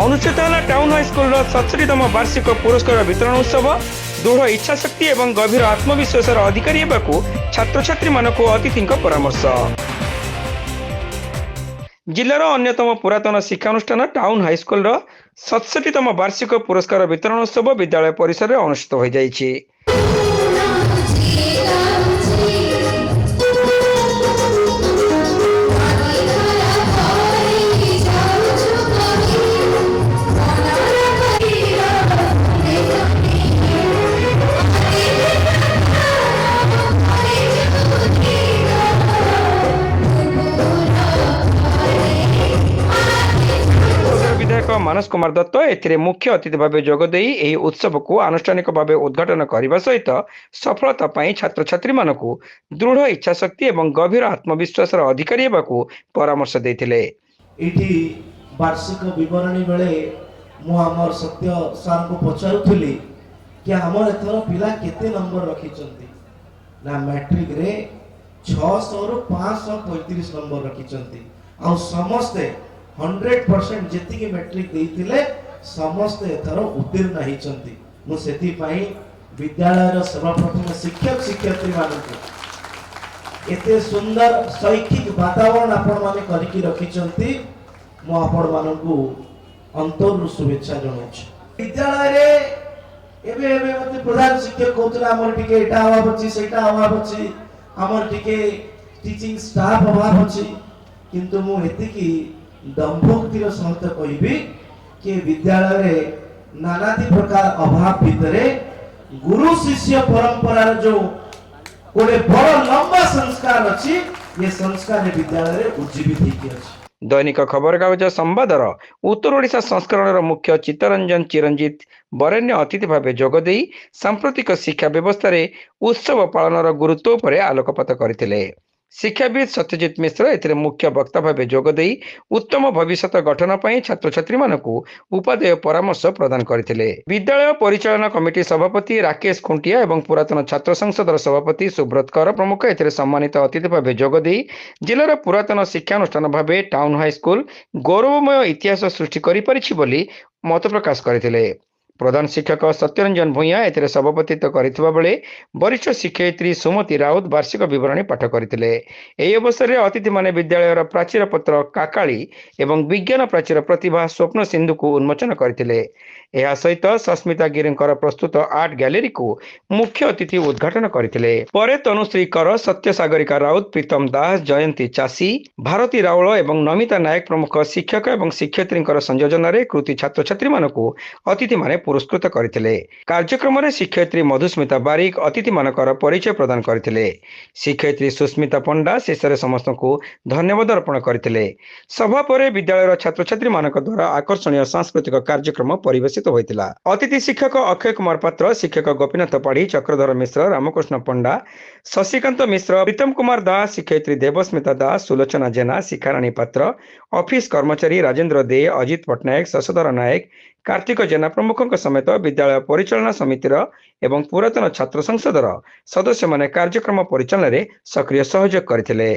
अनुष्ठित है town high school 67तम वार्षिक पुरस्कार वितरण उत्सव। दृढ़ इच्छाशक्ति और गभीर आत्मविश्वास अधिकारी होगा छात्र छात्री मानक अतिथि परामर्श। जिलार अन्यतम पुरातन शिक्षानुष्ठान टाउन हाईस्कल 67तम वार्षिक पुरस्कार वितरण उत्सव विद्यालय परिसर में अनुष्ठित हो जाइए। विधायक मानस कुमार दत्त ए मुख्य अतिथि भाव जोगदे उत्सव को आनुष्ठानिक भाव उद्घाटन करने सहित सफलता छात्र छात्री मानक दृढ़ इच्छाशक्ति और गभीर आत्मविश्वास अधिकारी होगा परामर्श देते। वार्षिक विवरणी बेले मुझे सत्य सार को पचारूली कि आमर एथर पिला केते नंबर रखी ना मैट्रिक रे 600 रु 535 नंबर रखी आ समस्ते 100% जेतिकी मैट्रिक देइथिले समस्ते एथर उत्तीर्ण होइचंती। मु सेति पई विद्यालय सर्वप्रथम शिक्षक शिक्षयित्री मानक एते सुंदर शैक्षिक वातावरण आपण माने करिकी रखिचंती। मु आपण मानकू अंतरु शुभेच्छा जणाउछि। विद्यालय रे एबे एबे मते प्रधान शिक्षक कहउतला हमर टिके एटा अभाव अछि सेटा अभाव अछि हमर टिके टीचिंग स्टाफ अभाव अछि, किंतु मु एतिकी दंभोक्तिर सहित कहबी कि विद्यालय रे नानादी प्रकार अभाव भितरे गुरु शिष्य परंपरार जो गोटे बड़ लंबा संस्कार अछि ये संस्कार विद्यालय रे उज्जीवित होइके अछि। दैनिक खबर कागज संवादर उत्तर ओडिशा संस्करण मुख्य चित्तरंजन चिरंजीत बरेण्य अतिथि भाव जोगदे सांप्रतिक शिक्षा व्यवस्था रे उत्सव पालनर गुरुत्व पर आलोकपात करथिले। शिक्षाविद सत्यजित मिश्र एथिरे मुख्य वक्ता भाव जोगदे उत्तम भविष्य गठन पर छात्र छात्री मानक उपादेय परामर्श प्रदान करथिले। विद्यालय परिचालन कमिटी सभापति राकेश खुंटिया और पुरातन छात्र संसद सभापति सुब्रत कर प्रमुख एथिरे सम्मानित अतिथि भाव जोगदे जिलार पुरातन शिक्षानुष्ठान भाव टाउन हाईस्कल गौरवमय इतिहास सृष्टि करिपारिछि बोली मत प्रकाश करथिले। प्रधान शिक्षक सत्यरंजन भूया एथिरे सभापतित्व करथिबा बेले वरिष्ठ शिक्षयित्री सुमति राउत वार्षिक विवरणी पाठ करथिले। एही अवसर में अतिथि माने विद्यालयर प्राचीर पत्र काकाली एवं विज्ञान प्राचीर प्रतिभा स्वप्न सिंधु को उन्मोचन करथिले। एहा सहित सस्मिता गिरींकर प्रस्तुत आर्ट गैलरी को मुख्य अतिथि उद्घाटन करथिले। परे तनुश्री कर, सत्य सागरिका राउत, प्रीतम दास, जयंती चासी, भारती राउल एवं नमिता नायक प्रमुख शिक्षक एवं शिक्षयित्री संयोजन रे कृति छात्र छात्री मानक अतिथि माने पुरस्कृत करथिले। कार्यक्रम रे शिक्षयित्री मधुस्मिता बारिक अतिथि मानकर परिचय प्रदान करथिले। शिक्षयित्री सुस्मिता पंडा शेष रे समस्त को धन्यवाद अर्पण करथिले। सभा परे विद्यालय छात्र छात्री मानक द्वारा आकर्षणीय सांस्कृतिक कार्यक्रम परिवेशित होइतिला। अतिथि शिक्षक अक्षय कुमार पात्र, शिक्षक गोपीनाथ पाढ़ी, चक्रधर मिश्र, रामकृष्ण पंडा, शशिकांत मिश्र, प्रीतम कुमार दास, शिक्षयित्री देवस्मिता दास, सुलोचना जेना, शिखाराणी पात्र, ऑफिस कर्मचारी राजेंद्र दे, अजित पट्टनायक, शशधर नायक, कार्तिक जेना प्रमुखों समेत विद्यालय परिचालना समितिर एवं पुरातन छात्र संसदर सदस्य माने कार्यक्रम परिचालन में सक्रिय सहयोग करथिले।